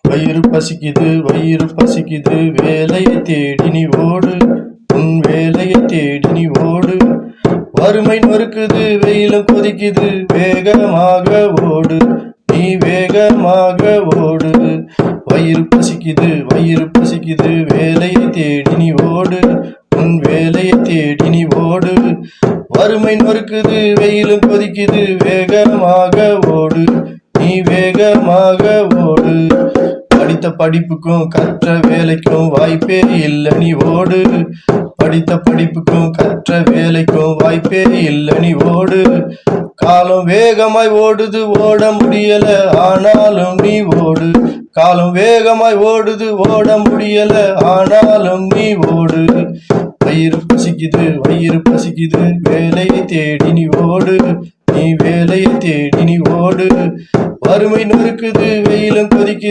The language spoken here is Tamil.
வயிறு பசிக்குது வேலையை தேடி நீ ஓடு, உன் வேலையை தேடி நீ ஓடு. வறுமை நொறுக்குது வெயிலும் கொதிக்குது வேகமாக ஓடு, நீ வேகமாக ஓடு. வயிறு பசிக்குது வேலையை தேடி நீ ஓடு, உன் வேலையை தேடி நீ ஓடு. வறுமை நொறுக்குது வெயிலும் கொதிக்குது வேகமாக ஓடு, நீ வேகமாக ஓடு. படித்த படிப்புக்கும் கற்ற வேலைக்கும் வாய்ப்பே இல்லை நீ ஓடு, படித்த படிப்புக்கும் கற்ற வேலைக்கும் வாய்ப்பே இல்லை நீ ஓடு. காலம் வேகமாய் ஓடுது ஓட முடியல ஆனாலும் நீ ஓடு, காலம் வேகமாய் ஓடுது ஓட முடியல ஆனாலும் நீ ஓடு. வயிறு பசிக்குது வேலையை தேடி நீ ஓடு, நீ வேலையை தேடி நீ ஓடு. வறுமை நொறுக்குது வெயிலும் கொதிக்குது